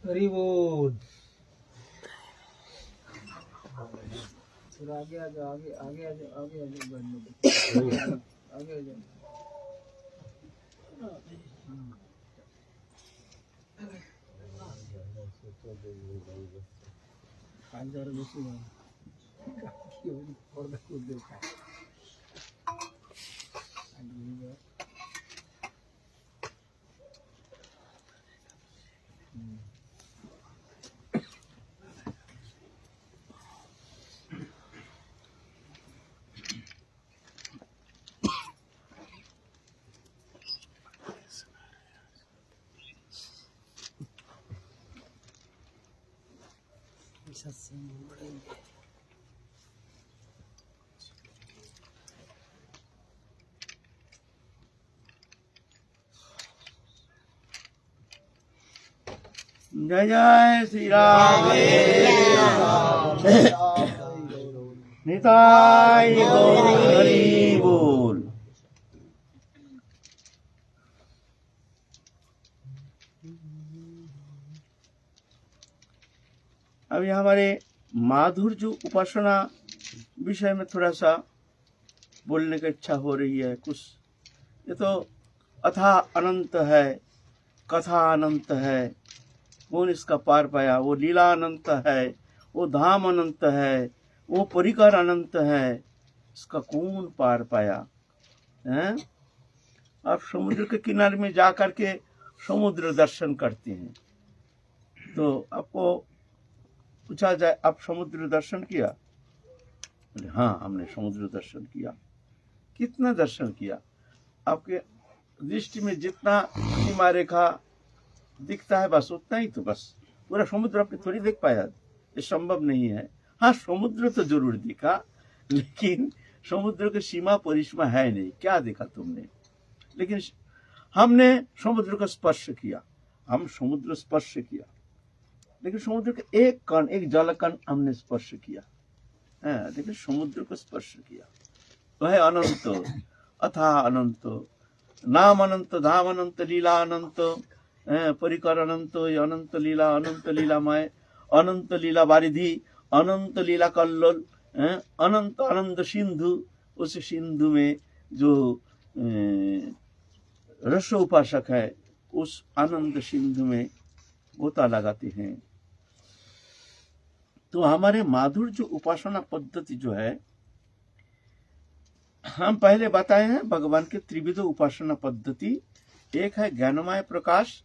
हरी बोल। आगे आ जाओ, आगे आगे आ जाओ, आगे आ जाओ, आगे आ जाओ। जय जय श्री राम। निताई गौर हरि बोल। अभी हमारे माधुर्य उपासना विषय में थोड़ा सा बोलने की इच्छा हो रही है। कुछ ये तो अथाह अनंत है, कथा अनंत है, कौन इसका पार पाया। वो लीला अनंत है, वो धाम अनंत है, वो परिकर अनंत है, इसका कौन पार पाया है। आप समुद्र के किनारे में जा करके समुद्र दर्शन करते हैं तो आपको पूछा जाए आप समुद्र दर्शन किया? बोले हाँ हमने समुद्र दर्शन किया। कितना दर्शन किया? आपके दृष्टि में जितना सीमा रेखा दिखता है बस उतना ही, तो बस पूरा समुद्र आपने थोड़ी देख पाया, ये संभव नहीं है। हाँ समुद्र तो जरूर दिखा, लेकिन समुद्र की सीमा परिसीमा है नहीं। क्या देखा तुमने? लेकिन हमने समुद्र का स्पर्श किया, हम समुद्र स्पर्श किया, लेकिन समुद्र के एक कण, एक जल कण हमने स्पर्श किया है, लेकिन समुद्र को स्पर्श किया। वह तो अनंत, अथाह अनंत, नाम अनंत, धाम अनंत, लीला अनंत, परिकर अनंत, अनंत लीलामय, अनंत लीला वारिधि, अनंत लीला कल्लोल, अनंत आनंद सिंधु। उस सिंधु में जो रस उपासक है उस आनंद सिंधु में गोता लगाते हैं। तो हमारे माधुर्य उपासना पद्धति जो है, हम पहले बताए हैं भगवान के त्रिविध उपासना पद्धति। एक है ज्ञानमय प्रकाश,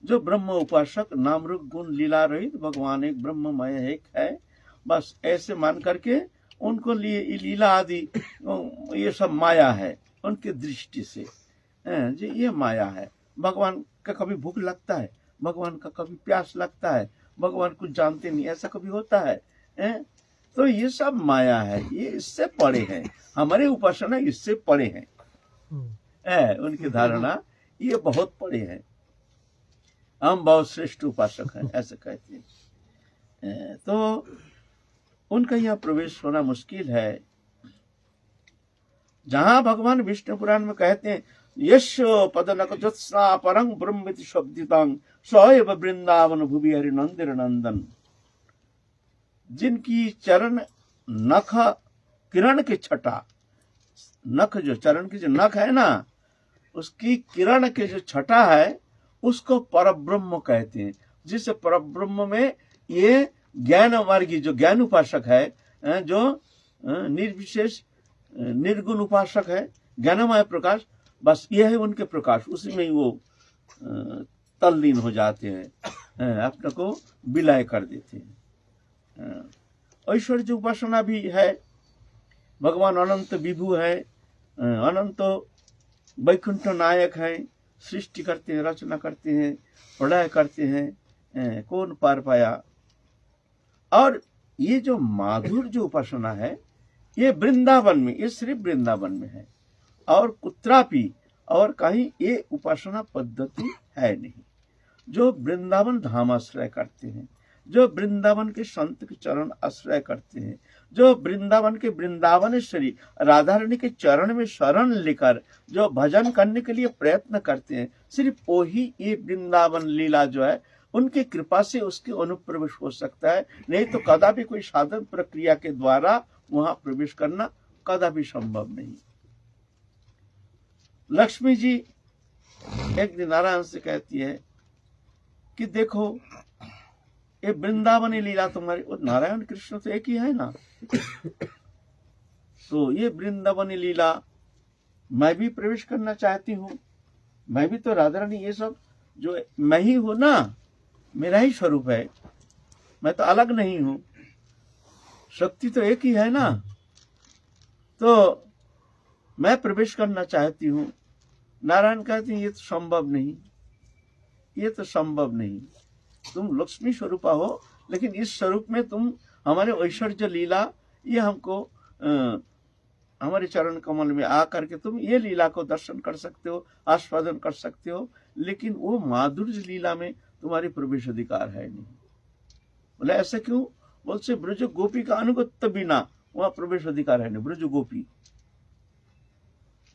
जो ब्रह्म उपासक नाम रूप गुण लीला रहित भगवान एक ब्रह्ममय एक है, बस ऐसे मान करके उनको लिए लीला आदि ये सब माया है उनके दृष्टि से, जी ये माया है। भगवान का कभी भूख लगता है, भगवान का कभी प्यास लगता है, भगवान कुछ जानते नहीं, ऐसा कभी होता है, तो ये सब माया है, ये इससे परे है। हमारे उपासना इससे परे है, उनकी धारणा ये बहुत परे है। हम बहुत श्रेष्ठ उपासक हैं ऐसे कहते हैं। तो उनका यह प्रवेश होना मुश्किल है। जहां भगवान विष्णु पुराण में कहते हैं यश पदनक ज्योत्स्ना परं ब्रह्मिति शब्दितं सएव वृंदावन भुवि हरि नंदिर नंदन। जिनकी चरण नख किरण की छटा, नख जो चरण की जो नख है ना, उसकी किरण के जो छटा है उसको परब्रह्म कहते हैं। जिस परब्रह्म में ये ज्ञान मार्गी जो ज्ञान उपासक है, जो निर्विशेष निर्गुण उपासक है, ज्ञानमय प्रकाश, बस ये है उनके प्रकाश, उसी में ही वो तल्लीन हो जाते हैं, अपने को विलय कर देते हैं। ऐश्वर्य उपासना भी है। भगवान अनंत विभु है, अनंत वैकुंठ नायक है, सृष्टि करते हैं, रचना करते हैं, प्रलय करते हैं, कौन पार पाया। और ये जो माधुर्य उपासना है ये वृंदावन में, ये सिर्फ वृंदावन में है, और कुत्रापि और कहीं ये उपासना पद्धति है नहीं। जो वृंदावन धाम आश्रय करते हैं, जो वृंदावन के संत के चरण आश्रय करते हैं, जो वृंदावन के वृंदावनेश्वरी राधा रानी के चरण में शरण लेकर जो भजन करने के लिए प्रयत्न करते हैं, सिर्फ वही ये वृंदावन लीला जो है उनकी कृपा से उसके अनुप्रवेश हो सकता है, नहीं तो कदापि कोई साधन प्रक्रिया के द्वारा वहां प्रवेश करना कदापि संभव नहीं। लक्ष्मी जी एक दिन नारायण से कहती है कि देखो ये वृंदावनी लीला तुम्हारी, वो नारायण कृष्ण तो एक ही है ना, तो ये वृंदावनी लीला मैं भी प्रवेश करना चाहती हूँ, मैं भी तो राधा रानी ये सब जो मैं ही हूं ना, मेरा ही स्वरूप है, मैं तो अलग नहीं हूं, शक्ति तो एक ही है ना, तो मैं प्रवेश करना चाहती हूं। नारायण कहते हैं ये तो संभव नहीं, ये तो संभव नहीं, तुम लक्ष्मी स्वरूपा हो, लेकिन इस स्वरूप में तुम हमारे ऐश्वर्य लीला ये हमको हमारे चरण कमल में आकर के तुम ये लीला को दर्शन कर सकते हो, आस्वादन कर सकते हो, लेकिन वो माधुर्य लीला में तुम्हारी प्रवेश अधिकार है नहीं। बोले ऐसा क्यों? बोलते ब्रज गोपी का अनुगत्य बिना वहां प्रवेश अधिकार है नहीं, ब्रज गोपी।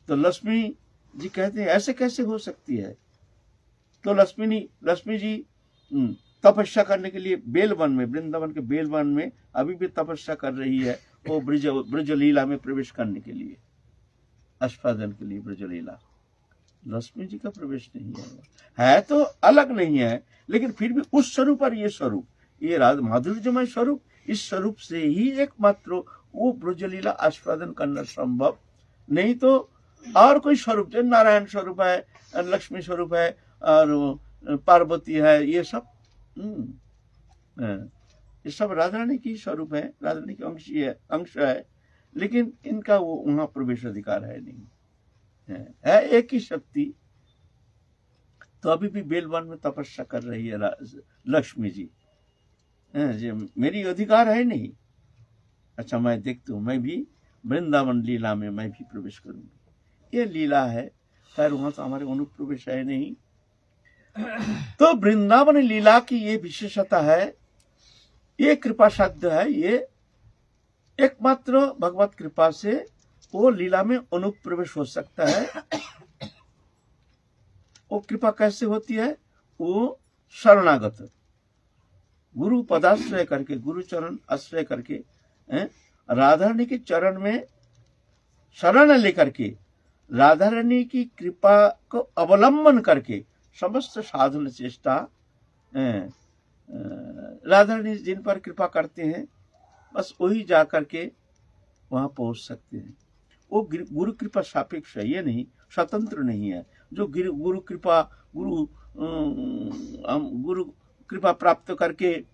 तो लक्ष्मी जी कहते हैं ऐसे कैसे हो सकती है? तो लक्ष्मी जी तपस्या करने के लिए बेलवन में, वृंदावन के बेलवन में अभी भी तपस्या कर रही है, वो ब्रज लीला में प्रवेश करने के लिए, आस्वादन के लिए ब्रज लीला। लक्ष्मी जी का प्रवेश नहीं है तो अलग नहीं है, लेकिन फिर भी उस स्वरूप और ये स्वरूप, ये माधुर्यमय स्वरूप, इस स्वरूप से ही एकमात्र वो ब्रज लीला आस्वादन करना संभव, नहीं तो और कोई स्वरूप जो नारायण स्वरूप है, लक्ष्मी स्वरूप है और पार्वती है, ये सब ये सब राधा रानी की स्वरूप है, राधा रानी की अंश है, लेकिन इनका वो वहां प्रवेश अधिकार है नहीं, है एक ही शक्ति। तो अभी भी बेलवन में तपस्या कर रही है लक्ष्मी जी, मेरी अधिकार है नहीं। अच्छा मैं देखती हूँ, मैं भी वृंदावन लीला में मैं भी प्रवेश करूंगी, ये लीला है, खैर वहां तो हमारे अनुप्रवेश है नहीं। तो वृंदावन लीला की ये विशेषता है, ये कृपा साध्य है, ये एकमात्र भगवत कृपा से वो लीला में अनुप्रवेश हो सकता है। वो कृपा कैसे होती है? वो शरणागत गुरु पदाश्रय करके, गुरु चरण आश्रय करके, राधा रानी के चरण में शरण लेकर के, राधा रानी की कृपा को अवलंबन करके समस्त साधन चेष्टा राधा रानी जिन पर कृपा करते हैं, बस वही जा करके वहां पहुंच सकते हैं। वो गुरु कृपा सापेक्ष है, ये नहीं स्वतंत्र नहीं है। जो गुरु कृपा प्राप्त करके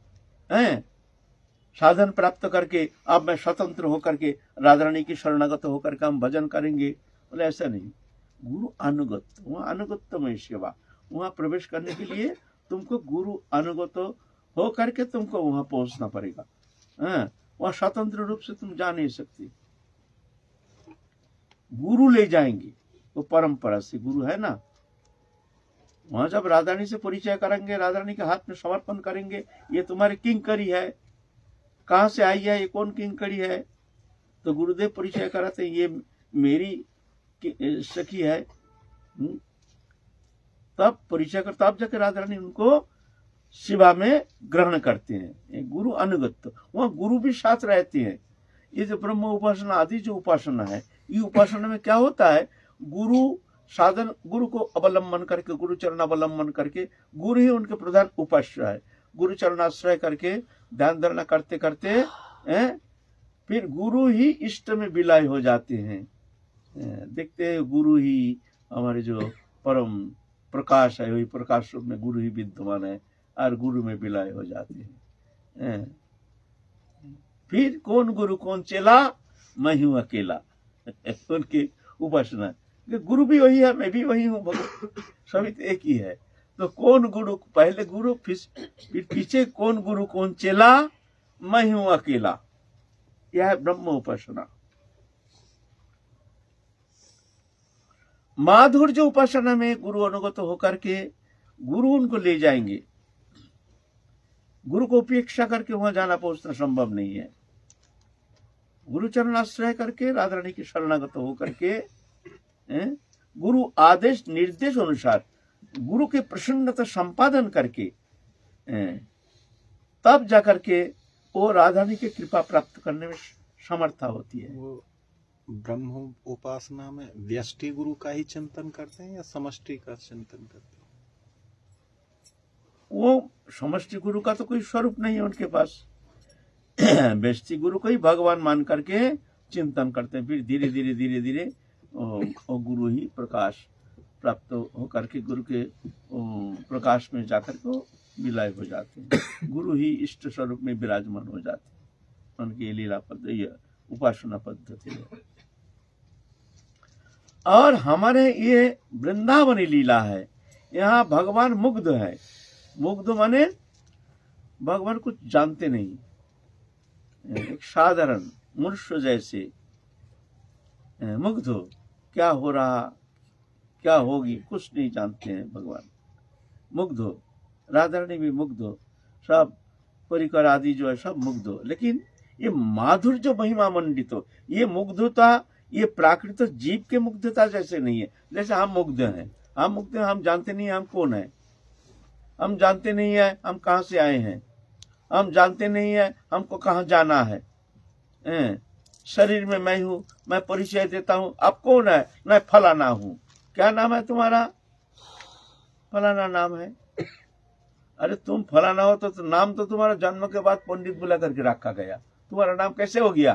साधन प्राप्त करके अब मैं स्वतंत्र होकर के राधा रानी की शरणागत होकर के हम भजन करेंगे, बोले ऐसा नहीं। गुरु अनुगत, वहाँ अनुगतमय सेवा, वहाँ प्रवेश करने के लिए तुमको गुरु अनुगत हो करके तुमको वहां पहुंचना पड़ेगा। वहां स्वतंत्र रूप से तुम जा नहीं सकते, गुरु ले जाएंगे, वो परंपरा से गुरु है ना। वहां जब राधा रानी से परिचय करेंगे, राधा रानी के हाथ में समर्पण करेंगे, ये तुम्हारी किंकरी है, कहाँ से आई है, ये कौन किंकरी है, तो गुरुदेव परिचय कराते ये मेरी सखी है, तब परिचय कर, तब जाकर राधा रानी उनको सेवा में ग्रहण करते हैं। गुरु अनुगत, वहाँ गुरु भी साथ रहते हैं। ये जो ब्रह्म उपासना आदि जो उपासना है, ये उपासना में क्या होता है, गुरु साधन, गुरु को अवलंबन करके, गुरु चरण अवलंबन करके, गुरु ही उनके प्रधान उपास्य है। गुरु चरण आश्रय करके ध्यान धारणा करते करते फिर गुरु ही इष्ट में विलय हो जाते हैं। देखते हैं गुरु ही हमारे जो परम प्रकाश है, वही प्रकाश रूप में गुरु ही विद्यमान है और गुरु में विलय हो जाते हैं। फिर कौन गुरु कौन चेला, मैं हूं अकेला। उनकी उपासना, गुरु भी वही है, मैं भी वही हूँ, भगवान सभी तो एक ही है। तो कौन गुरु, पहले गुरु फिर पीछे कौन गुरु कौन चेला, मैं हूं अकेला, यह है ब्रह्म उपासना। माधुर्य उपासना में गुरु अनुगत होकर के गुरु उनको ले जाएंगे। गुरु को उपेक्षा करके वहां जाना पहुंचना संभव नहीं है। गुरु चरण आश्रय करके राधा रानी की शरणागत होकर के गुरु आदेश निर्देश अनुसार गुरु के प्रसन्नता संपादन करके तब जाकर के वो राधा रानी की कृपा प्राप्त करने में समर्था होती है। वो ब्रह्म उपासना में व्यष्टि गुरु का ही चिंतन करते हैं या समष्टि का चिंतन करते हैं? वो समष्टि गुरु का तो कोई स्वरूप नहीं है उनके पास। व्यष्टि गुरु को ही भगवान मान करके चिंतन करते हैं। फिर धीरे धीरे धीरे धीरे वो गुरु ही प्रकाश प्राप्त होकर के गुरु के प्रकाश में जाकर के विलय हो जाते हैं। गुरु ही इष्ट स्वरूप में विराजमान हो जाते हैं। उनकी लीला पद्धति उपासना पद्धति है। और हमारे ये वृंदावनी लीला है। यहाँ भगवान मुग्ध है। मुग्ध माने भगवान कुछ जानते नहीं, एक साधारण मनुष्य जैसे मुग्ध हो, क्या हो रहा क्या होगी कुछ नहीं जानते हैं। भगवान मुग्ध हो, राधा रानी भी मुग्ध हो, सब परिकर आदि जो है सब मुग्ध हो। लेकिन ये माधुर्य जो महिमा मंडित हो, ये मुग्धता ये प्राकृतिक जीव के मुग्धता जैसे नहीं है। जैसे हम मुग्ध हैं, हम जानते नहीं हम कौन है, हम जानते नहीं है हम कहाँ से आए हैं, हम जानते नहीं है हमको कहाँ जाना है। शरीर में मैं हूँ, मैं परिचय देता हूँ, आप कौन है, मैं फलाना हूँ। क्या नाम है तुम्हारा? फलाना नाम है। अरे तुम फलाना हो तो नाम तो तुम्हारा जन्म के बाद पंडित बुला करके रखा गया। तुम्हारा नाम कैसे हो गया?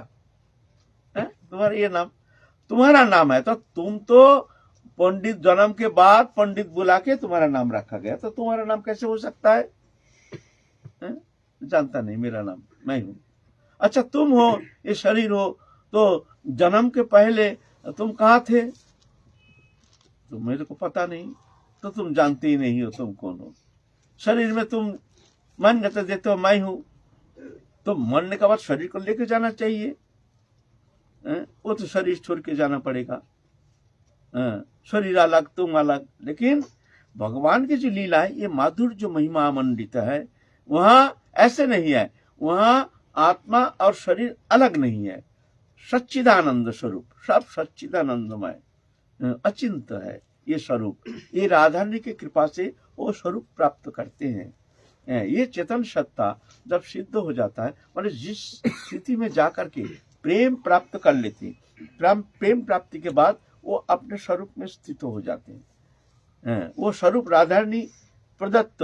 तुम्हारा ये नाम तुम्हारा नाम है, तो तुम तो पंडित जन्म के बाद पंडित बुला के तुम्हारा नाम रखा गया, तो तुम्हारा नाम कैसे हो सकता है? जानता नहीं मेरा नाम मैं हूं। अच्छा तुम हो, ये शरीर हो, तो जन्म के पहले तुम कहाँ थे? तो मेरे को पता नहीं, तो तुम जानते ही नहीं हो तुम कौन हो। शरीर में तुम मन देते हो मैं हूं, तो मरने के बाद शरीर को लेके जाना चाहिए। वो तो शरीर छोड़ के जाना पड़ेगा। शरीर अलग तुम अलग। लेकिन भगवान की जो लीला है ये माधुर्य जो महिमा मंडित है, वहां ऐसे नहीं है। वहां आत्मा और शरीर अलग नहीं है। सच्चिदानंद स्वरूप, सब सच्चिदानंदमय अचिंत है ये स्वरूप। ये राधा रानी की कृपा से वो स्वरूप प्राप्त करते हैं। ये चेतन सत्ता जब सिद्ध हो जाता है, मतलब जिस स्थिति में जाकर के प्रेम प्राप्त कर लेते हैं, प्रेम प्राप्ति के बाद वो अपने स्वरूप में स्थित हो जाते हैं। वो स्वरूप राधा रानी प्रदत्त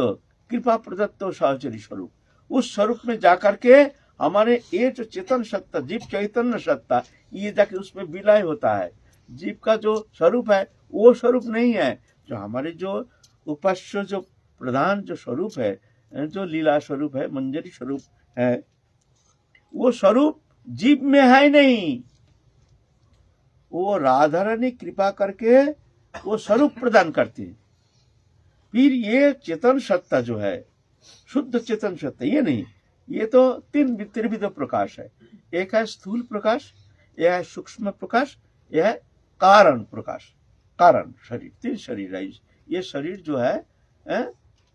कृपा प्रदत्त साहचरी स्वरूप, उस स्वरूप में जाकर के हमारे ये जो चेतन सत्ता जीव चैतन्य सत्ता ये जाके उसमें विलय होता है। जीव का जो स्वरूप है वो स्वरूप नहीं है। जो हमारे जो उपास्य जो प्रधान जो स्वरूप है, जो लीला स्वरूप है, मंजरी स्वरूप है, वो स्वरूप जीव में है नहीं। वो राधा रानी कृपा करके वो स्वरूप प्रदान करते हैं। फिर ये चेतन सत्ता जो है, शुद्ध चेतन सत्ता, ये नहीं, ये तो त्रिविध प्रकाश है। एक है स्थूल प्रकाश, यह है सूक्ष्म प्रकाश, यह है कारण प्रकाश। कारण शरीर, तीन शरीर है। ये शरीर जो है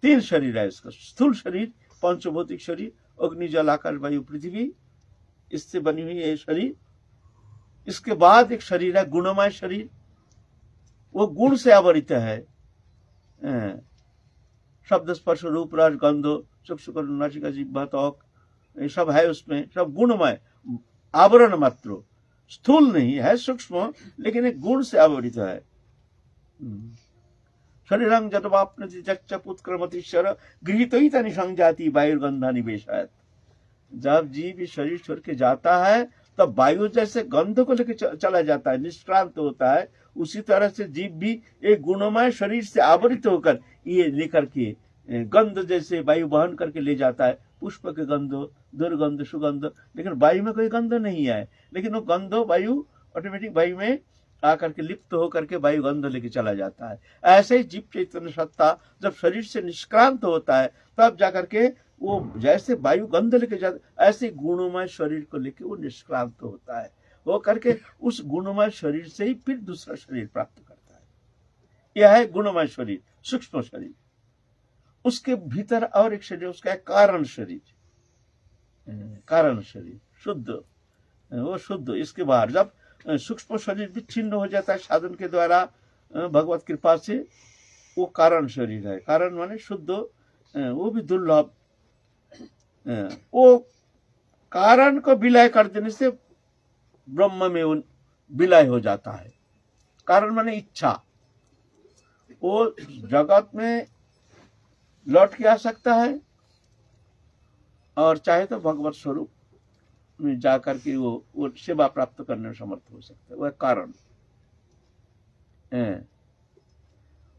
तीन शरीर है इसका। स्थूल शरीर, पंचभौतिक शरीर, अग्नि जल आकाश वायु पृथ्वी, इससे बनी हुई है शरीर। इसके बाद एक शरीर है गुणमय शरीर, वो गुण से आवरित है। शब्द स्पर्श रूप रस गंध चक्षु नासिका जिह्वा त्वक, ये सब है उसमें, सब गुणमय आवरण मात्र, स्थूल नहीं है, सूक्ष्म, लेकिन एक गुण से आवरित है। शरीरं जटवाप्नति चक्षपुत्क्रमतिश्चर गृहीतोहितानि संजाति वायुर्गंधा निवेशायत। जब जीव शरीर छोड़ के जाता है तब वायु जैसे गंध को लेकर चला जाता है, निष्क्रांत होता है। उसी तरह से जीव भी एक गुणमय शरीर से आवृत होकर ये लेकर के गंध जैसे वायु बहन करके ले जाता है। पुष्प के गंध, दुर्गंध, सुगंध, लेकिन वायु में कोई गंध नहीं है, लेकिन वो गंध वायु ऑटोमेटिक वायु में आकर के लिप्त होकर के वायु गंध लेके चला जाता है। ऐसे ही जीव चैतन्य सत्ता जब शरीर से निष्क्रांत होता है तब जाकर के वो जैसे वायु गंध लेके जाता, ऐसे गुणमय शरीर को लेके वो निष्क्रांत होता है। वो करके उस गुणमय शरीर से ही फिर दूसरा शरीर प्राप्त करता है। यह है गुणमय शरीर, सूक्ष्म शरीर। उसके भीतर और एक शरीर, उसका है कारण शरीर, कारण शरीर शुद्ध, वो शुद्ध। इसके बाहर जब सूक्ष्म शरीर भी छिन्न हो जाता है साधन के द्वारा भगवत कृपा से, वो कारण शरीर है। कारण माने शुद्ध, वो भी दुर्लभ। वो कारण को विलय कर देने से ब्रह्म में विलय हो जाता है। कारण माने इच्छा, वो जगत में लौट के आ सकता है और चाहे तो भगवत स्वरूप में जाकर के वो सेवा प्राप्त करने में समर्थ हो सकता है। वह कारण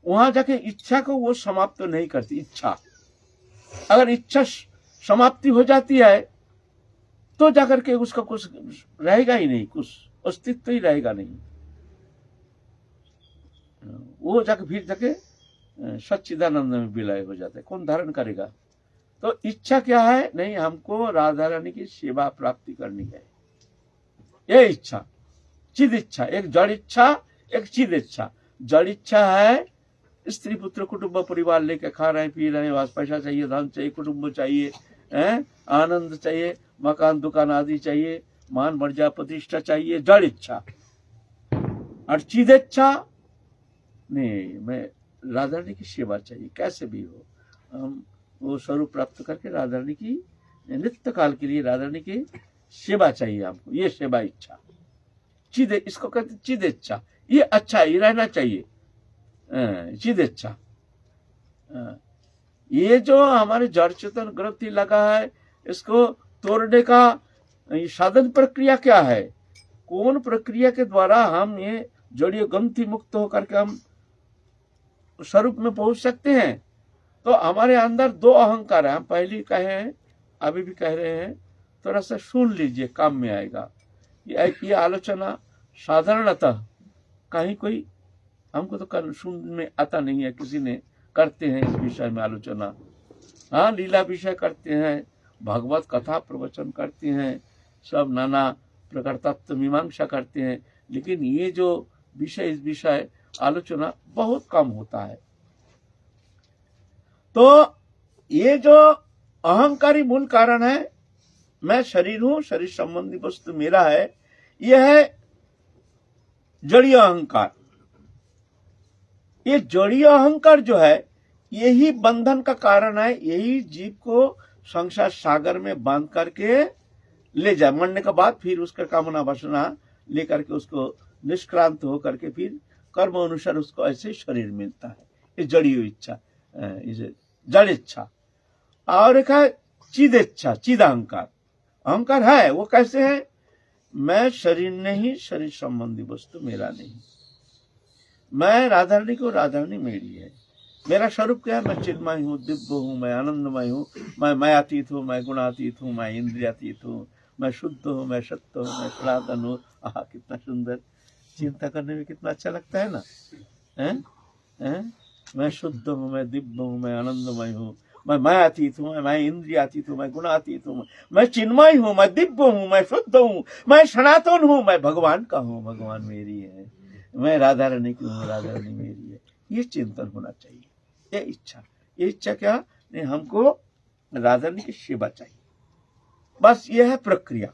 वहां जाके इच्छा को वो समाप्त नहीं करती। इच्छा, अगर इच्छा समाप्ति हो जाती है तो जाकर के उसका कुछ रहेगा ही नहीं, कुछ अस्तित्व ही रहेगा नहीं। वो जाके फिर जाके सच्चिदानंद में विलय हो जाता है। कौन धारण करेगा? तो इच्छा क्या है? नहीं, हमको राधा रानी की सेवा प्राप्ति करनी है, ये इच्छा, चिद इच्छा। एक जड़ इच्छा, एक चिद इच्छा। जड़ इच्छा है स्त्री पुत्र कुटुंब परिवार लेके खा रहे पी रहे, वास पैसा चाहिए, धन चाहिए, कुटुंब चाहिए, आनंद चाहिए, मकान दुकान आदि चाहिए, मान मर्यादा प्रतिष्ठा चाहिए, जड़ इच्छा। और चिद इच्छा नहीं, मैं राधा रानी की सेवा चाहिए, कैसे भी हो हम वो स्वरूप प्राप्त करके राधा रानी की नित्य काल के लिए राधा रानी की सेवा चाहिए हमको, ये सेवा इच्छा। चिद, इसको कहते चिद इच्छा। ये अच्छा, ये रहना चाहिए, चिद इच्छा। ये जो हमारे जड़ चेतन ग्रंथि लगा है, इसको तोड़ने का साधन प्रक्रिया क्या है? कौन प्रक्रिया के द्वारा हम ये जड़ीय ग्रंथि मुक्त होकर के हम स्वरूप में पहुंच सकते हैं? तो हमारे अंदर दो अहंकार है। हम पहले कहे हैं, अभी भी कह रहे हैं, थोड़ा सा सुन लीजिए, काम में आएगा। ये आलोचना साधारणतः कहीं कोई हमको तो सुनने आता नहीं है, किसी ने करते हैं इस विषय में आलोचना। हाँ, लीला विषय करते हैं, भगवत कथा प्रवचन करते हैं, सब नाना प्रकार तत्व मीमांसा करते हैं, लेकिन ये जो विषय, इस विषय आलोचना बहुत कम होता है। तो ये जो अहंकारी मूल कारण है, मैं शरीर हूं, शरीर संबंधी वस्तु मेरा है, यह है जड़ीय अहंकार। ये जड़ीय अहंकार जो है, यही बंधन का कारण है। यही जीव को संसार सागर में बांध करके ले जाए। मरने के बाद फिर उसका कामना वासना लेकर के उसको निष्क्रांत होकर के फिर कर्म अनुसार उसको ऐसे शरीर मिलता है। ये जड़ीय इच्छा, इसे जड़ इच्छा। और एक है चिद इच्छा, चिद अहंकार। अहंकार है, वो कैसे है? मैं शरीर नहीं, शरीर संबंधी वस्तु मेरा नहीं। मैं राधा रानी को, राधा रानी मेरी है। मेरा स्वरूप क्या है? मैं चिन्मय हूँ, दिव्य हूँ, मैं आनंदमय हूँ, मैं अतीत हूँ, मैं गुणातीत हूँ, मैं इंद्रियातीत हूँ, मैं शुद्ध हूँ, मैं सत्य हूँ, मैं सनातन हूँ। आहा, कितना सुंदर, चिंता करने में कितना अच्छा लगता है ना। हैं? मैं शुद्ध हूँ, मैं दिव्य हूँ, मैं आनंदमय हूँ, मैं अतीत हूँ, मैं इंद्रियातीत हूँ, मैं गुणातीत हूँ, मैं चिन्मय हूँ, मैं दिव्य हूँ, मैं शुद्ध हूँ, मैं सनातन हूँ, मैं भगवान का हूँ, भगवान मेरी है, मैं राधा रानी की हूँ, राधा रानी मेरी है। ये चिंतन होना चाहिए, ये इच्छा। ये इच्छा क्या? नहीं, हमको राधा रानी की सेवा चाहिए, बस ये है प्रक्रिया।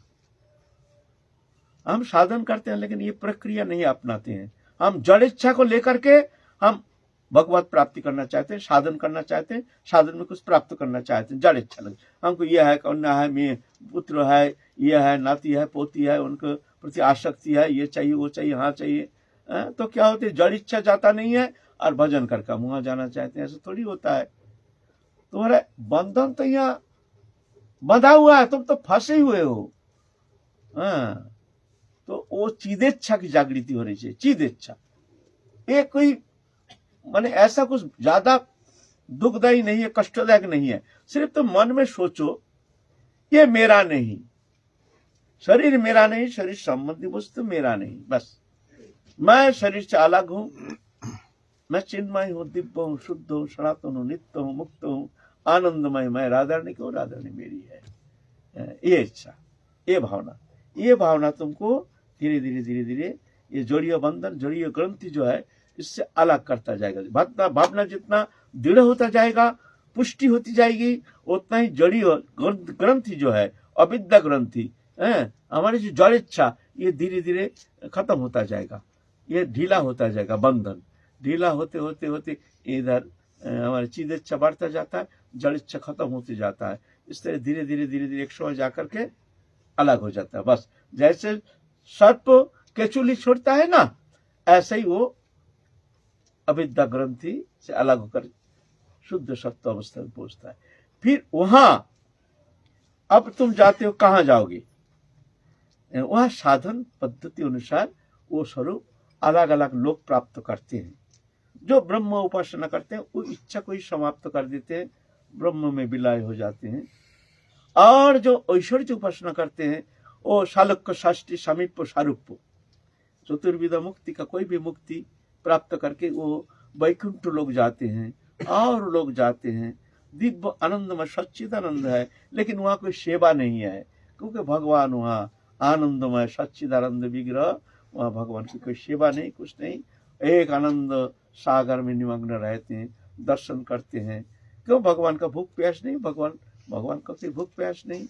हम साधन करते हैं लेकिन ये प्रक्रिया नहीं अपनाते हैं। हम जड़ इच्छा को लेकर के हम भगवत प्राप्ति करना चाहते हैं, साधन करना चाहते हैं, साधन में कुछ प्राप्त करना चाहते हैं, जड़ इच्छा लगे। हमको यह है, कन्या है, मैं पुत्र है, यह है, नाती है, पोती है, उनके प्रति आसक्ति है, ये चाहिए, वो चाहिए, हाँ चाहिए। तो क्या होती है? जड़ इच्छा जाता नहीं है और भजन करके वहां जाना चाहते हैं। ऐसा थोड़ी होता है। तुम्हारा बंधन तो यहाँ बंधा हुआ है, तुम तो फंसे हुए हो। तो वो चिदेच्छा की जागृति होनी चाहिए। चिदेच्छा ये कोई माने ऐसा कुछ ज्यादा दुखदायी नहीं है, कष्टदायक नहीं है। सिर्फ तो मन में सोचो, ये मेरा नहीं, शरीर मेरा नहीं, शरीर संबंधी वस्तु मेरा नहीं, बस मैं शरीर से अलग हूं, मैं चिन्मय हूं, दिव्य हूं, शुद्ध हूं, सनातन हूं, नित्य हूं, मुक्त हूं, आनंदमय, मैं राधा रानी को, राधा रानी मेरी है। ये इच्छा, ये भावना तुमको धीरे धीरे धीरे धीरे ये जड़ीय बंधन, जड़ीय ग्रंथि जो है, इससे अलग करता जाएगा। भावना जितना दृढ़ होता जाएगा, पुष्टि होती जाएगी, उतना ही जड़ी ग्रंथि जो है, अविद्या ग्रंथि है, हमारी जो जड़ इच्छा, ये धीरे धीरे खत्म होता जाएगा, ये ढीला होता जाएगा। बंधन ढीला होते होते होते इधर हमारी चीज इच्छा बढ़ता जाता है, जड़ इच्छा खत्म होते जाता है। इस तरह धीरे धीरे धीरे धीरे एक समय जाकर के अलग हो जाता है। बस जैसे सर्प केचुली छोड़ता है ना, ऐसे ही वो अविद्या ग्रंथि से अलग होकर शुद्ध सत्व अवस्था में पहुंचता है। फिर वहां अब तुम जाते हो, कहाँ जाओगे? वहां साधन पद्धति अनुसार वो स्वरूप अलग अलग लोग प्राप्त करते हैं। जो ब्रह्म उपासना करते हैं वो इच्छा को ही समाप्त कर देते हैं, ब्रह्म में विलय हो जाते हैं। और जो ऐश्वर्य उपासना करते हैं वो शालक्य शास्त्री सामीप्य सारूप्य चतुर्विध मुक्ति का कोई भी मुक्ति प्राप्त करके वो वैकुंठ लोग जाते हैं और लोग जाते हैं। दिव्य आनंद में सच्चिदानंद है, लेकिन वहाँ कोई सेवा नहीं है, क्योंकि भगवान वहाँ आनंदमय सच्चिदानंद विग्रह, वहाँ भगवान की कोई सेवा नहीं, कुछ नहीं, एक आनंद सागर में निमग्न रहते हैं, दर्शन करते हैं। क्यों? भगवान का भूख प्यास नहीं, भगवान का कोई भूख प्यास नहीं,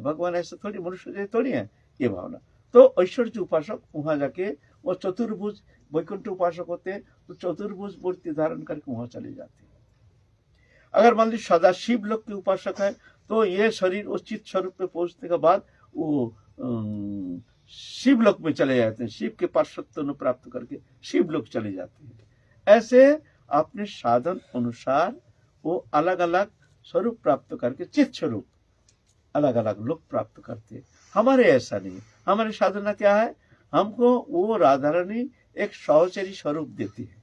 भगवान ऐसा थोड़ी मनुष्य जैसे थोड़ी है, ये भावना। तो ऐश्वर्य उपासक वहां जाके वो चतुर्भुज वैकुंठ उपासक होते हैं, तो चतुर्भुज मूर्ति धारण करके वहां चले जाते हैं। अगर मान लीजिए सदा शिव लोक के उपासक है, तो ये शरीर उस चित्त स्वरूप में पहुंचने के बाद वो शिव लोक में चले जाते हैं, शिव के पार्षत्व प्राप्त करके शिव लोक चले जाते हैं। ऐसे अपने साधन अनुसार वो अलग अलग स्वरूप प्राप्त करके चित्त स्वरूप अलग अलग लोक प्राप्त करते हैं। हमारे ऐसा नहीं, हमारी साधना क्या है? हमको वो राधा रानी एक सहचरी स्वरूप देती है।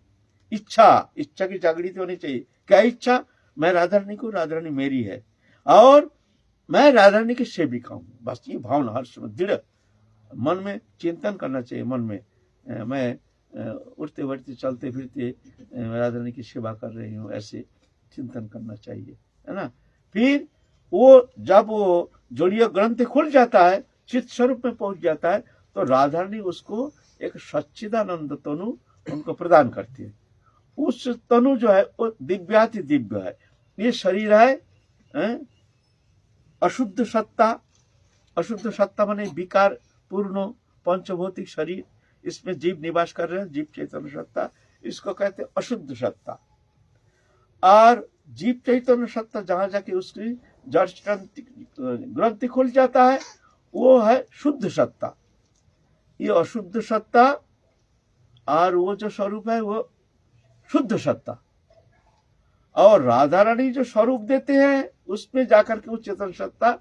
इच्छा की जागृति होनी चाहिए। क्या इच्छा? मैं राधा रानी को, राधा रानी मेरी है और मैं राधा रानी की सेविका हूँ। बस ये भावना हर समय दृढ़ मन में चिंतन करना चाहिए। मन में मैं उठते बैठते चलते फिरते राधा रानी की सेवा कर रही हूँ, ऐसे चिंतन करना चाहिए, है ना। फिर वो जब वो जोड़िया ग्रंथ खुल जाता है, चित्त स्वरूप में पहुंच जाता है, तो राधा रानी उसको एक सच्चिदानंद तनु उनको प्रदान करती है। उस तनु जो है वो दिव्याति दिव्य है। ये शरीर है अशुद्ध सत्ता माने विकार पूर्ण पंचभौतिक शरीर, इसमें जीव निवास कर रहे हैं, जीव चैतन्य सत्ता, इसको कहते हैं अशुद्ध सत्ता। और जीव चैतन्य सत्ता जहां जाके उसकी जड़ ग्रंथि खुल जाता है, वो है शुद्ध सत्ता। ये अशुद्ध सत्ता और वो जो स्वरूप है वो शुद्ध सत्ता। और राधा रानी जो स्वरूप देते हैं उसमें जाकर के वो चेतन सत्ता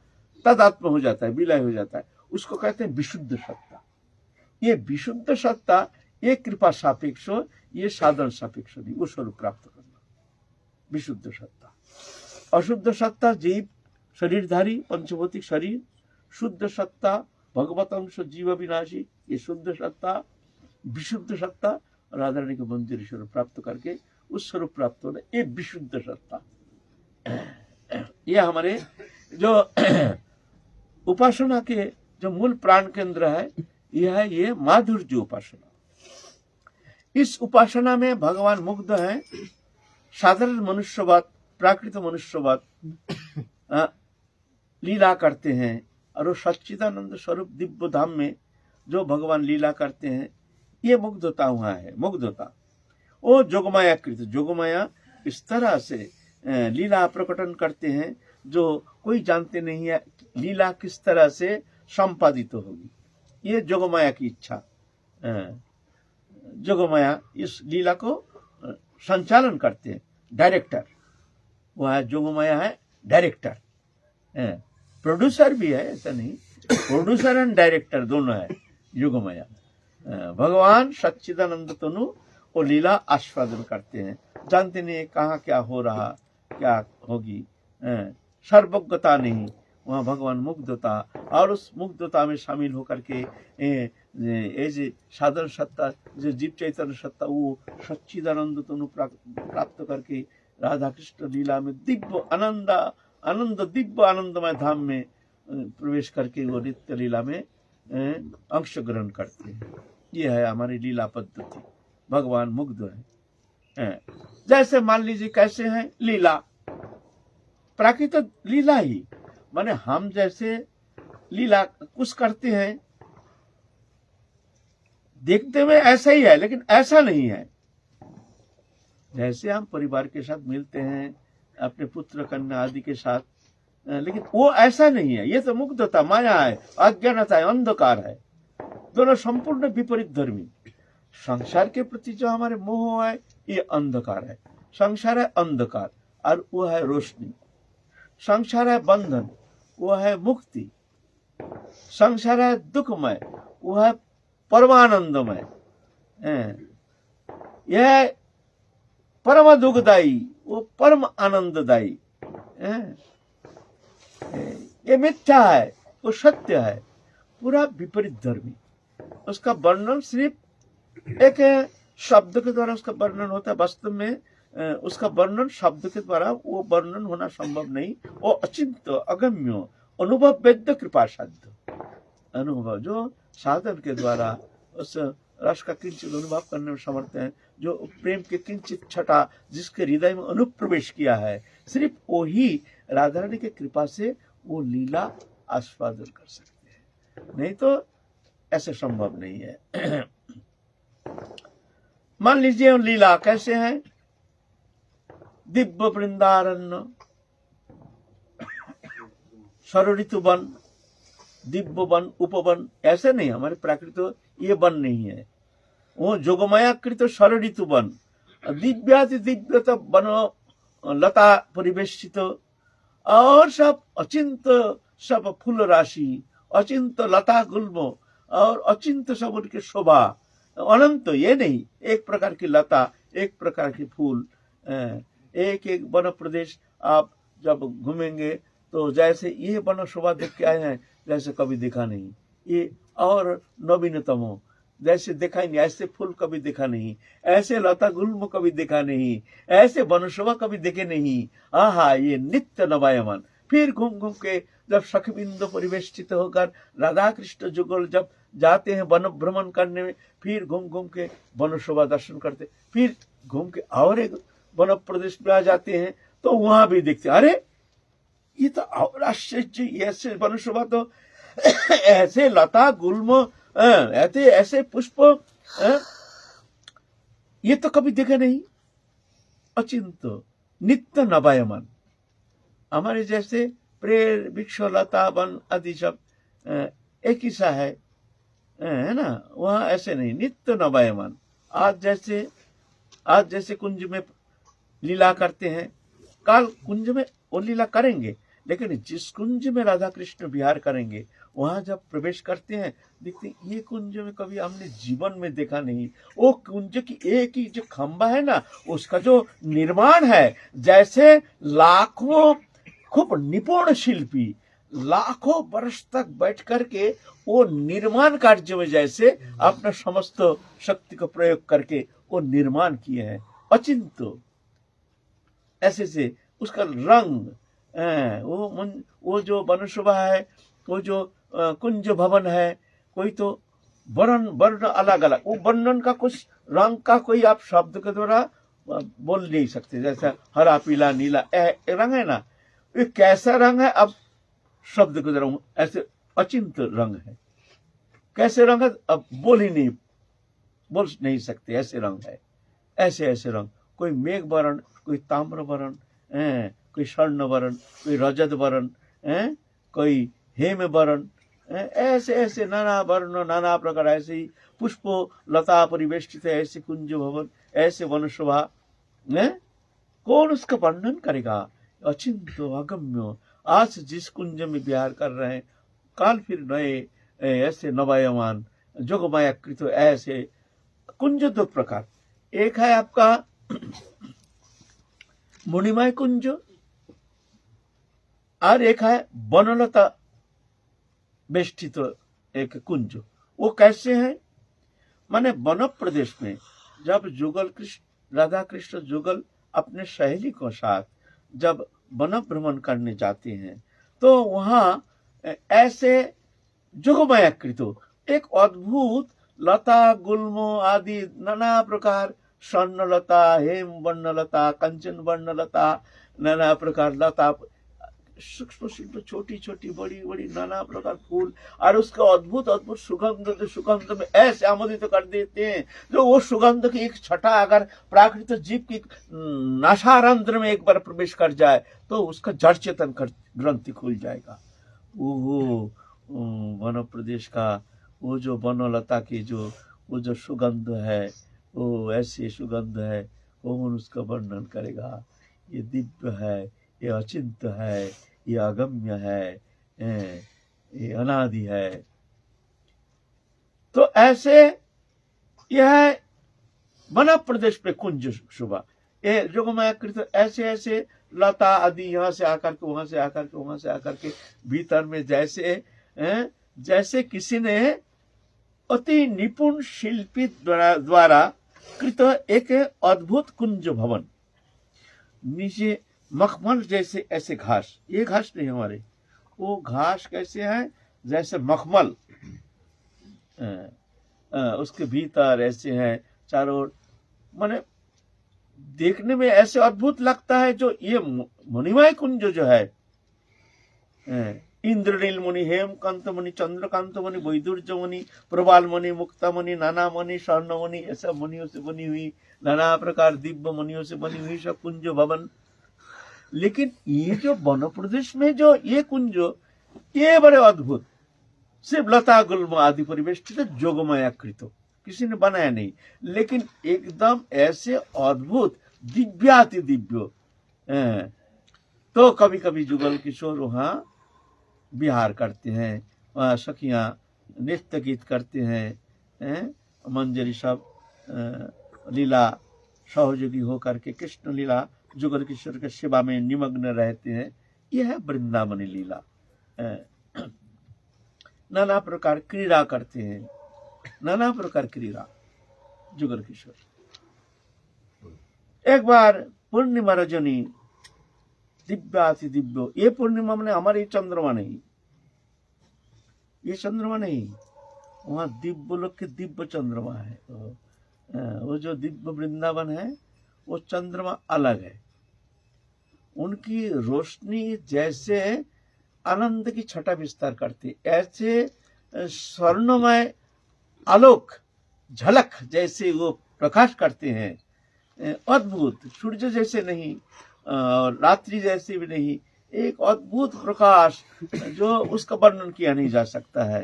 तदात्म हो जाता है, विलय हो जाता है, उसको कहते हैं विशुद्ध सत्ता। ये विशुद्ध सत्ता ये कृपा सापेक्ष, ये साधन सापेक्ष नहीं, वो स्वरूप प्राप्त करना विशुद्ध सत्ता। अशुद्ध सत्ता जीव शरीरधारी पंचभौतिक शरीर, शुद्ध सत्ता भगवत अंश जीव विनाशी, ये शुद्ध सत्ता। विशुद्ध सत्ता राधा रानी के मंदिर स्वरूप प्राप्त करके उस स्वरूप प्राप्त होना, ये विशुद्ध सत्ता। ये हमारे जो उपासना के जो मूल प्राण केंद्र है, यह है ये माधुर्य उपासना। इस उपासना में भगवान मुग्ध हैं। साधारण मनुष्यवाद, प्राकृत मनुष्यवाद लीला करते हैं, और वो सच्चिदानंद स्वरूप दिव्य धाम में जो भगवान लीला करते हैं, ये मुग्धता वहां है। मुग्धता वो जोगमाया कृत, जोगमाया इस तरह से लीला प्रकटन करते हैं जो कोई जानते नहीं है लीला किस तरह से संपादित होगी। ये जोगमाया की इच्छा, जोगमाया इस लीला को संचालन करते हैं। डायरेक्टर वो है, जोगमाया है डायरेक्टर, प्रोड्यूसर भी है, ऐसा नहीं, प्रोड्यूसर एंड डायरेक्टर दोनों है योगमाया। भगवान सच्चिदानंद तनु वो लीला आस्वादन करते हैं, जानते नहीं कहाँ क्या हो रहा, क्या होगी, सर्वज्ञता नहीं, वहाँ भगवान मुग्धता, और उस मुग्धता में शामिल होकर के ये साधन सत्ता जो जीव चैतन्य सत्ता वो सच्चिदानंद तनु प्राप्त करके राधा कृष्ण लीला में दिव्य आनंद दिव्य आनंदमय धाम में प्रवेश करके वो नित्य लीला में अंश ग्रहण करते हैं। ये है हमारी लीला पद्धति। भगवान मुग्ध है। जैसे मान लीजिए कैसे हैं लीला, प्राकृतिक लीला ही, माने हम जैसे लीला कुछ करते हैं देखते में ऐसा ही है, लेकिन ऐसा नहीं है। जैसे हम परिवार के साथ मिलते हैं अपने पुत्र कन्या आदि के साथ, लेकिन वो ऐसा नहीं है। ये तो मुग्धता, माया है, अज्ञानता है, अंधकार है। दोनों संपूर्ण विपरीत धर्मी। संसार के प्रति जो हमारे मोह है ये अंधकार है। संसार है अंधकार और वो है रोशनी। संसार है बंधन, वो है मुक्ति। संसार है दुखमय, वो है परमानंदमय। यह परम दुखदायी, वो परम आनंददायी। ये मिथ्या है, वो सत्य है। पूरा विपरीत धर्मी। उसका वर्णन सिर्फ एक शब्द के द्वारा उसका वर्णन होता है। वास्तव में उसका वर्णन शब्द के द्वारा वो वर्णन होना संभव नहीं। वो अचिंत्य, अगम्य, अनुभव वेद्य, कृपा साध्य। अनुभव जो साधन के द्वारा उस रस का किंचित अनुभव करने में समर्थ है, जो प्रेम के किंचित छटा जिसके हृदय में अनुप्रवेश किया है, सिर्फ वो ही राधा रानी की कृपा से वो लीला आस्वादन कर सकते हैं, नहीं तो ऐसे संभव नहीं है। मान लीजिए लीला कैसे है, दिव्य वृंदारण्य, षड्ऋतु वन, दिव्य वन, उपवन, ऐसे नहीं। हमारे प्राकृतिक ये वन नहीं है, वो जोगमायाकृत षड्ऋतु वन, दिव्याति दिव्यत वन लता परिवेशित, और सब अचिंत, सब फूल राशि, अचिंत लता गुल्म और अचिंत सब उनकी शोभा, अनंत ये नहीं, एक प्रकार की लता, एक प्रकार की फूल, एक एक वन प्रदेश आप जब घूमेंगे तो जैसे ये वन शोभा देख के आए हैं जैसे कभी देखा नहीं, ये और नवीनतम हो, जैसे देखा ही नहीं, ऐसे फूल कभी देखा नहीं, ऐसे लता गुल्म कभी देखा नहीं, ऐसे वन शोभा कभी देखे नहीं। आहा, ये नित्य नवायमान। फिर घूम घूम के जब सखबिंदु परिवेष्टित होकर राधा कृष्ण जुगल जब जाते हैं वन भ्रमण करने में, फिर घूम घूम के वन शोभा दर्शन करते, फिर घूम के और एक वन प्रदेश में आ जाते हैं तो वहां भी देखते, अरे ये तो और आश्चर्य, ऐसे वन शोभा तो ऐसे लता गुल्म, ऐसे पुष्प, ये तो कभी देखे नहीं। अचिंत नित्य नवायमान। हमारे जैसे पेड़ वृक्ष लता वन आदि सब एक ही सा है ना, वहां ऐसे नहीं, नित्य नवायमान। आज जैसे कुंज में लीला करते हैं, काल कुंज में वो लीला करेंगे, लेकिन जिस कुंज में राधा कृष्ण विहार करेंगे वहां जब प्रवेश करते हैं देखते ये कुंज में कभी हमने जीवन में देखा नहीं। वो कुंज की एक ही जो खंबा है ना, उसका जो निर्माण है, जैसे लाखों खूब निपुण शिल्पी लाखों वर्ष तक बैठ करके वो निर्माण कार्य में जैसे अपना समस्त शक्ति का प्रयोग करके वो निर्माण किए हैं। अचिंत्य ऐसे से उसका रंग, वो जो वन शोभा है, वो जो कुंज भवन है, कोई तो वर्ण अलग अलग, वो वर्णन का कुछ रंग का कोई आप शब्द के द्वारा बोल नहीं सकते। जैसा हरा पीला नीला रंग है ना, ये कैसा रंग है अब शब्द के द्वारा ऐसे अचिंत रंग है। कैसे रंग है अब बोल नहीं सकते, ऐसे रंग है। ऐसे रंग, कोई मेघ वर्ण, कोई ताम्र वर्ण, कोई स्वर्ण वर्ण, कोई रजत वर्ण, कोई हेम वर्ण, ऐसे नाना वर्ण नाना प्रकार, ऐसे ही पुष्प लता परिवेष्टित है, ऐसे कुंज भवन, ऐसे वन शोभा, कौन उसका वर्णन करेगा। अचिंत अगम्य। आज जिस कुंज में विहार कर रहे हैं, काल फिर नए ऐसे नवायमान जोगमाया कृत ऐसे कुंज दो प्रकार। एक है आपका मुनिमय कुंज और एक है वनलता बेष्टित एक कुंज। वो कैसे है, माने वन प्रदेश में जब जुगल कृष्ण राधा कृष्ण जुगल अपने सहेली को साथ जब वन भ्रमण करने जाते हैं तो वहां ऐसे जोगमाया कृत एक अद्भुत लता गुल्म आदि नाना प्रकार, स्वर्ण लता, हेम वर्ण लता, कंचन वर्ण लता, नाना प्रकार लता, सूक्ष्म सूक्ष्म छोटी छोटी बड़ी बड़ी नाना प्रकार फूल, और उसका अद्भुत अद्भुत सुगंध, जो सुगंध में ऐसे आमोदित कर देते हैं, जो वो सुगंध की एक छटा अगर प्राकृत जीव की नासारंध्र में एक बार प्रवेश कर जाए तो उसका जड़ चेतन ग्रंथि खुल जाएगा। वो वन प्रदेश का वो जो वनलता की जो वो जो सुगंध है, वो ऐसी सुगंध है, कौन उसका वर्णन करेगा। ये दिव्य है, ये अचिंत्य है, ये अगम्य है, ये अनादि है। तो ऐसे यह वन प्रदेश पे कुंज शोभा, ये जोगमाया कृत ऐसे ऐसे लता आदि यहाँ से आकर के वहां से आकर के वहां से आकर के भीतर में जैसे किसी ने अति निपुण शिल्पी द्वारा कृत एक अद्भुत कुंज भवन, नीचे मखमल जैसे ऐसे घास, ये घास नहीं हमारे, वो घास कैसे है जैसे मखमल, उसके भीतर ऐसे है चारों ओर, माने देखने में ऐसे अद्भुत लगता है। जो ये मणिमय कुंज जो है, इंद्रनील मणि, हेमकांत मणि, चंद्रकांत मणि, वैदुर्ज मणि, प्रबाल मणि, मुक्ता मणि, नाना मणि, स्वर्ण मणि, ऐसा मणियों से बनी हुई, नाना प्रकार दिव्य मणियों से बनी हुई सब कुंज भवन। लेकिन ये जो वन प्रदेश में जो ये कुंज, ये बड़े अद्भुत, सिर्फ लता गुल्म आदि परिवेष्टित जोगमयाकृत, किसी ने बनाया नहीं, लेकिन एकदम ऐसे अद्भुत दिव्याति दिव्य। तो कभी कभी जुगल किशोर वहाँ विहार करते हैं, वहाँ सखियां नृत्य गीत करते हैं, मंजरी सब लीला सहयोगी होकर के कृष्ण लीला जुगल किशोर के सेवा में निमग्न रहते हैं। यह है वृंदावनी लीला। नाना प्रकार क्रीड़ा करते हैं, नाना प्रकार क्रीड़ा जुगल किशोर। एक बार पूर्णिमा रजनी, दिव्याति दिव्य, ये पूर्णिमा मैंने हमारे चंद्रमा नहीं, ये चंद्रमा नहीं, वहां दिव्य लोग के दिव्य चंद्रमा है। वो जो दिव्य वृंदावन है वो चंद्रमा अलग है, उनकी रोशनी जैसे आनंद की छटा विस्तार करती, ऐसे स्वर्णमय आलोक झलक जैसे वो प्रकाश करते हैं, अद्भुत, सूर्य जैसे नहीं और रात्रि जैसे भी नहीं, एक अद्भुत प्रकाश जो उसका वर्णन किया नहीं जा सकता है।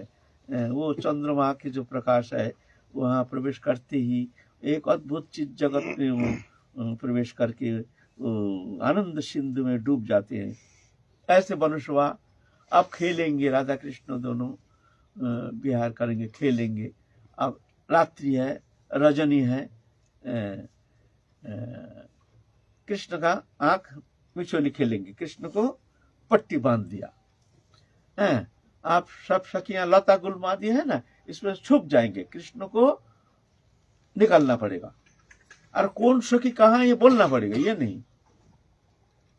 वो चंद्रमा के जो प्रकाश है वहाँ प्रवेश करते ही एक अद्भुत चीज जगत में प्रवेश करके आनंद सिंधु में डूब जाते हैं। ऐसे वनशोभा अब खेलेंगे, राधा कृष्ण दोनों विहार करेंगे, खेलेंगे। अब रात्रि है, रजनी है, कृष्ण का आंख मिचोली खेलेंगे, कृष्ण को पट्टी बांध दिया है। आप सब सखियां लता गुलमादी है ना, इसमें छुप जाएंगे, कृष्ण को निकालना पड़ेगा, और कौन सखी कहाँ ये बोलना पड़ेगा, ये नहीं,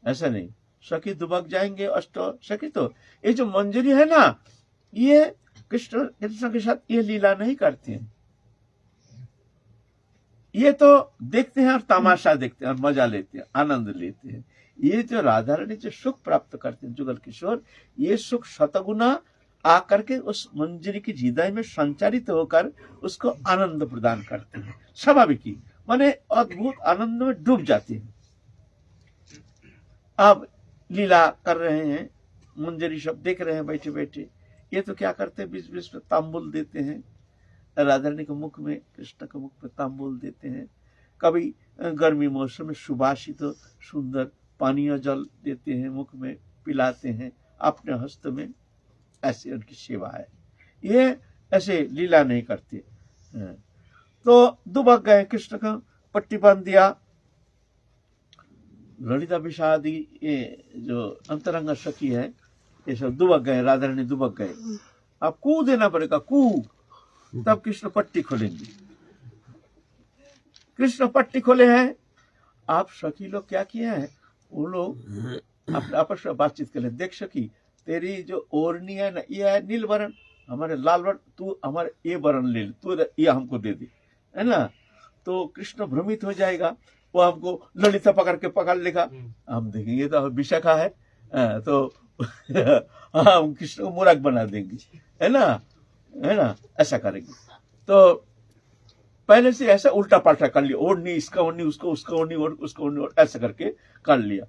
ऐसा नहीं। सखी दुबक जाएंगे, अष्ट सखी। तो ये जो मंजरी है ना, ये कृष्ण के साथ ये लीला नहीं करती हैं, ये तो देखते हैं और तमाशा देखते हैं और मजा लेते हैं, आनंद लेते हैं। ये जो राधा रानी जो सुख प्राप्त करते हैं जुगल किशोर, ये सुख शतगुना आकर के उस मंजरी की हृदय में संचारित होकर उसको आनंद प्रदान करते हैं। स्वाभाविक ही माने अद्भुत आनंद में डूब जाते हैं। अब लीला कर रहे हैं, मंजरी सब देख रहे हैं बैठे बैठे। ये तो क्या करते हैं, बीच बीच में तांबुल देते हैं, राधा रानी के मुख में, कृष्ण के मुख में तांबुल देते हैं। कभी गर्मी मौसम में सुबासित सुंदर पानीय जल देते हैं, मुख में पिलाते हैं अपने हस्त में। ऐसे उनकी सेवा है, ये ऐसे लीला नहीं करते। तो दुबक गए, कृष्ण का पट्टी बांध दिया। ललिता विषादी ये जो अंतरंग सखी है, ये सब दुबक गए, राधा रानी दुबक गए। अब कू देना पड़ेगा, कू, तब कृष्ण पट्टी खोलेंगे। कृष्ण पट्टी खोले हैं। आप सखी लोग क्या किए हैं, वो लोग अपने आपस में बातचीत कर ले। देख सखी, तेरी जो ओढ़नी है ना, ये है नील वर्ण, हमारे लाल वर्ण, तू हमारे ये वर्ण ले ले, तू ये हमको दे दे, है ना। तो कृष्ण भ्रमित हो जाएगा, वो हमको ललिता पकड़ लेगा, हम देखेंगे तो विशाखा है, तो हम कृष्ण को मूर्ख बना देंगे, है ना, ऐसा करेंगे। तो पहले से ऐसा उल्टा पाल्टा कर लिया, ओढ़नी इसका ओढ़नी, उसका ओढ़नी और उसका ओढ़नी, और ऐसा करके कर लिया।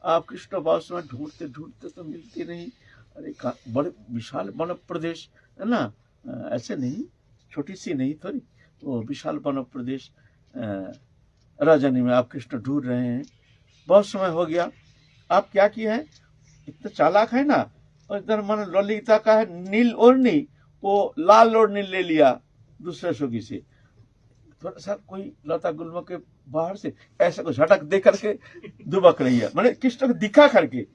आप कृष्ण भाव में ढूंढते ढूंढते तो मिलती नहीं। अरे बड़े विशाल वन प्रदेश है ना, ऐसे नहीं, छोटी सी नहीं थोड़ी, वो विशाल वन प्रदेश राजनी में आप कृष्ण ढूंढ रहे हैं। बहुत समय हो गया, आप क्या किए हैं, इतना चालाक है ना, और इधर मन ललिता का है नील ओढ़नी, वो लाल ओढ़नी ले लिया दूसरे सोगी से। थोड़ा सा कोई लता गुल्म के बाहर से ऐसा को झटक दे करके दुबक रही है, मैंने कृष्ण को दिखा करके,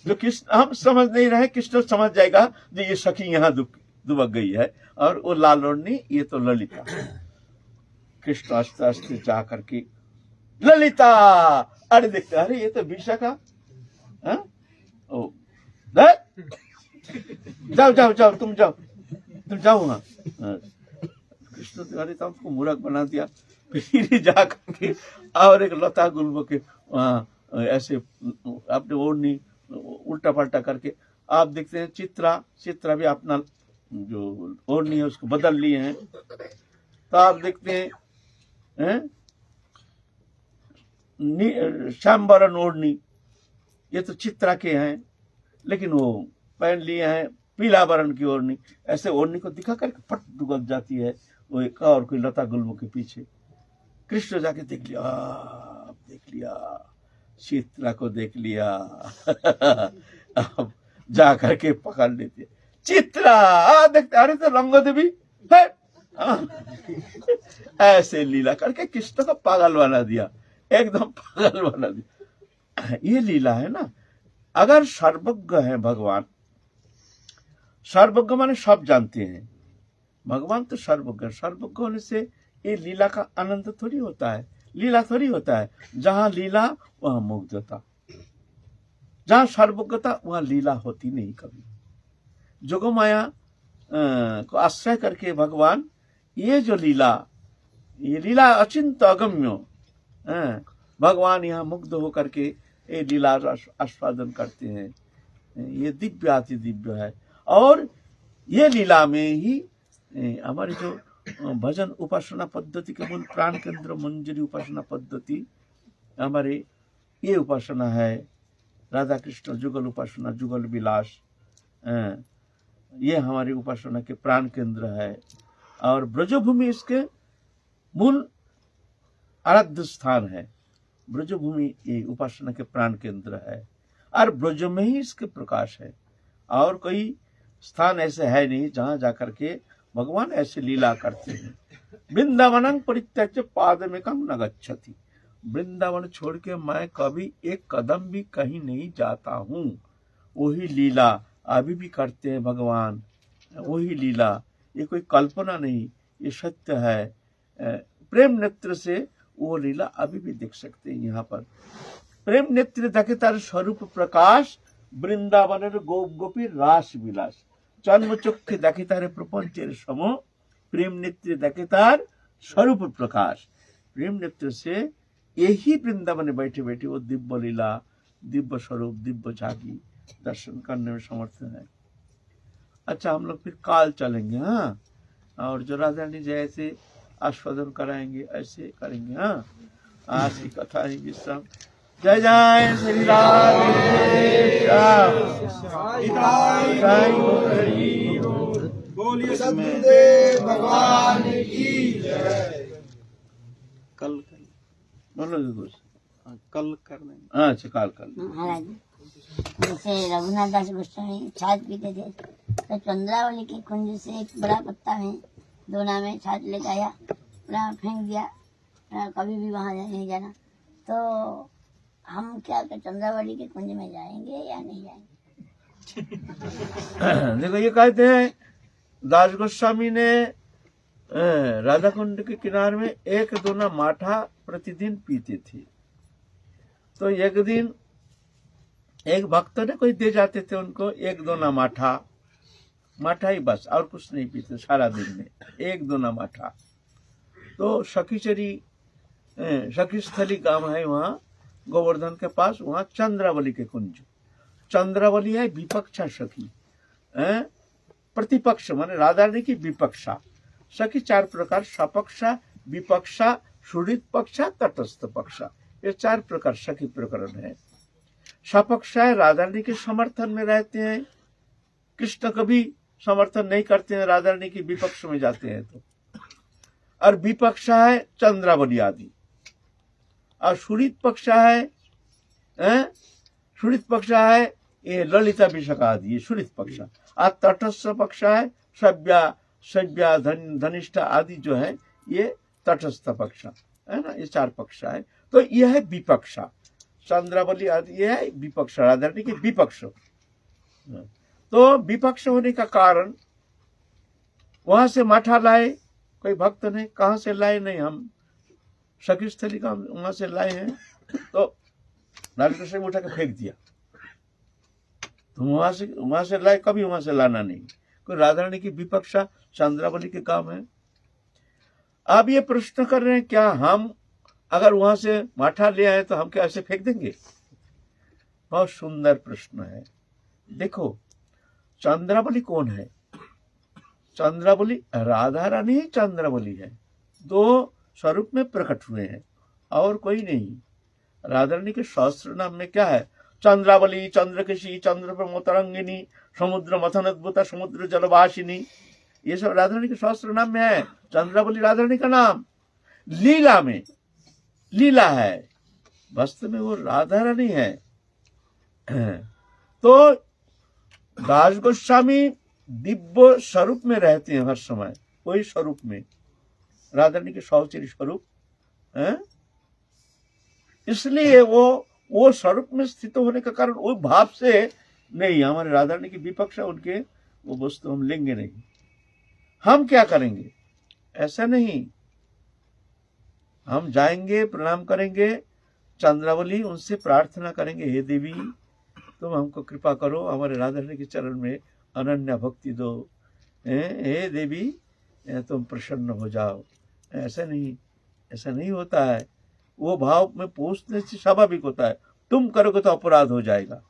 जो कृष्ण हम समझ नहीं रहे, कृष्ण समझ जाएगा जो ये सखी यहाँ दुबक गई है, और वो लाल ओढ़नी ये तो ललिता। कृष्ण आस्ते आस्ते जा करके ललिता, अरे देखते, अरे ये तो विशाखा, जाओ तुम जाओ वहां। कृष्ण अरे तो हमको मूर्ख बना दिया। फिर जा करके और एक लता गुल्म के ऐसे अपने ओढ़नी उल्टा पल्टा करके आप देखते हैं चित्रा भी अपना जो ओढ़नी है उसको बदल लिए हैं। तो आप देखते हैं श्याम वरण ओढ़नी, ये तो चित्रा के हैं, लेकिन वो पहन लिए हैं पीला वरण की ओढ़नी। ऐसे ओढ़नी को दिखा करके फट दुबक जाती है वो एक और कोई लता गुल्म के पीछे। कृष्ण जाके देख लिया चित्रा को देख लिया अब जा करके पकड़ लेते चित्रा, देखते अरे तो रंगो देवी है। ऐसे लीला करके कृष्ण को पागल बना दिया, एकदम पागल बना दिया। ये लीला है ना। अगर सर्वज्ञ है भगवान, सर्वज्ञ माने सब जानते हैं, भगवान तो सर्वज्ञ, सर्वज्ञ होने से ये लीला का आनंद थोड़ी होता है, लीला थोड़ी होता है। जहां लीला वहां मुग्धता, जहां सर्वज्ञता वहां लीला होती नहीं कभी। जोगमाया को आश्रय करके भगवान ये जो लीला, ये लीला अचिंत अगम्य, भगवान यहाँ मुग्ध होकर के ये लीला आस्वादन करते हैं। ये दिव्य अति दिव्य है। और ये लीला में ही हमारी जो भजन उपासना पद्धति के मूल प्राण केंद्र मंजरी उपासना पद्धति, हमारे ये उपासना है राधा कृष्ण जुगल उपासना, जुगल विलास, ये हमारी उपासना के प्राण केंद्र है। और ब्रजभूमि इसके मूल आराध्य स्थान है। ब्रजभूमि ये उपासना के प्राण केंद्र है, और ब्रज में ही इसके प्रकाश है। और कोई स्थान ऐसे है नहीं जहां जाकर के भगवान ऐसे लीला करते हैं। वृंदावन परित्यज्य पादमेकं न गच्छति, वृंदावन छोड़ के मैं कभी एक कदम भी कहीं नहीं जाता हूँ। वही लीला अभी भी करते हैं भगवान, वही लीला, ये कोई कल्पना नहीं, ये सत्य है। प्रेम नेत्र से वो लीला अभी भी देख सकते हैं। यहाँ पर प्रेम नेत्र देखे तार स्वरूप प्रकाश, वृंदावन गोपी रास विलास, जन्म चक्षे देखे तारे प्रपंचेर सम, प्रेम नेत्र देखे तार स्वरूप प्रकाश। प्रेम नेत्र से यही वृंदावन में बैठे बैठे वो दिव्य लीला, दिव्य स्वरूप, दिव्य झांकी दर्शन करने में समर्थ है। अच्छा, हम लोग फिर काल चलेंगे, हाँ, और जो राधा रानी जैसे आस्वादन कराएंगे ऐसे करेंगे। हाँ, आज की कथा ही विश्राम। जय जय श्री राधे श्याम, बोलिए सद्गुरुदेव भगवान की जय। कल बोलो कुछ, कल करने। अच्छा, काल कर। महाराज जैसे रघुनाथ दास गोस्वामी छाछ पीते थे, तो चंद्रावली के कुंज से एक बड़ा पत्ता में दोना में छाछ लेकर आया, पूरा फेंक दिया, कभी भी वहाँ नहीं जाना। तो हम क्या चंद्रावली के कुंज में जाएंगे या नहीं जाएंगे? देखो, ये कहते हैं दास गोस्वामी ने राधा कुंड के किनारे में एक दोना माठा प्रतिदिन पीते थे। तो एक दिन एक भक्त ने कोई दे जाते थे उनको एक दोना माठा, माठा ही बस, और कुछ नहीं पीते सारा दिन में, एक दोना माठा। तो सखीस्थली गांव है वहाँ गोवर्धन के पास, वहाँ चंद्रावली के कुंज। चंद्रावली है विपक्षा सखी, प्रतिपक्ष माने राधा रानी की विपक्षा। सखी 4 प्रकार, सपक्षा, विपक्षा, सुहृद पक्षा, तटस्थ पक्षा, ये 4 प्रकार सखी प्रकरण है। सपक्षा है राधा रानी के समर्थन में रहते हैं, कृष्ण कभी समर्थन नहीं करते हैं, राधा रानी की विपक्ष में जाते हैं तो। और विपक्षा है चंद्रावली आदि। और सुहृद पक्षा है ये ललिता विशाखा आदि, ये सुहृद पक्षा। और तटस्थ पक्षा है सव्या धनिष्ठा आदि जो है ये तटस्थ पक्षा है ना, ये 4 पक्षा है। तो यह है विपक्षा, चंद्रावली आदि ये है विपक्ष, राधा रानी के विपक्ष। तो विपक्ष होने का कारण, वहां से माठा लाए कोई भक्त ने, कहां से लाए नहीं, हम सखीस्थली का वहां से लाए हैं। तो नारद उठा के फेंक दिया। तो वहां से लाए, कभी वहां से लाना नहीं। कोई राधा रानी की विपक्षा चंद्रावली के काम है। आप ये प्रश्न कर रहे हैं क्या हम अगर वहां से माठा ले आए तो हम क्या ऐसे फेंक देंगे? बहुत सुंदर प्रश्न है। देखो चंद्रावली कौन है? चंद्रावली राधा रानी ही चंद्रावली है, 2 स्वरूप में प्रकट हुए हैं और कोई नहीं। राधा रानी के सहस्त्र नाम में क्या है? चंद्रावली, चंद्रकेशी, चंद्र प्रमोतरंगिनी, समुद्र मथनोद्भुता, समुद्र जलवासिनी, ये सब राधा रानी के सहस्त्र नाम में है। चंद्रावली राधा रानी का नाम। लीला में लीला है, वास्तव में वो राधा रानी है। तो दास गोस्वामी दिव्य स्वरूप में रहते हैं हर समय, वही स्वरूप में, राधा रानी के सौचरी स्वरूप है। इसलिए वो स्वरूप में स्थित होने का कारण वो भाव से नहीं, हमारे राधा रानी की विपक्ष है उनके, वो वस्तु हम लेंगे नहीं। हम क्या करेंगे? ऐसा नहीं, हम जाएंगे, प्रणाम करेंगे, चंद्रावली उनसे प्रार्थना करेंगे, हे देवी तुम हमको कृपा करो, हमारे राधा रानी के चरण में अनन्य भक्ति दो, हे देवी तुम प्रसन्न हो जाओ। ऐसा नहीं होता है। वो भाव में पहुंचने से स्वाभाविक होता है, तुम करोगे तो अपराध हो जाएगा,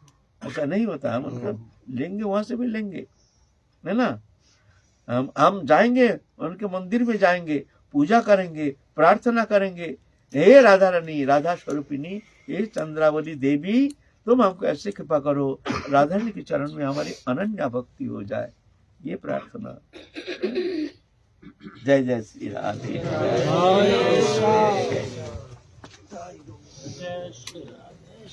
ऐसा नहीं होता है। मतलब लेंगे, वहां से भी लेंगे, है ना। हम जाएंगे, उनके मंदिर में जाएंगे, पूजा करेंगे, प्रार्थना करेंगे, हे राधा रानी, राधा स्वरूपिणी, हे चंद्रावली देवी तुम हमको ऐसे कृपा करो, राधा रानी के चरण में हमारी अनन्य भक्ति हो जाए, ये प्रार्थना। जय जय श्री राधे। जय श्री राधे।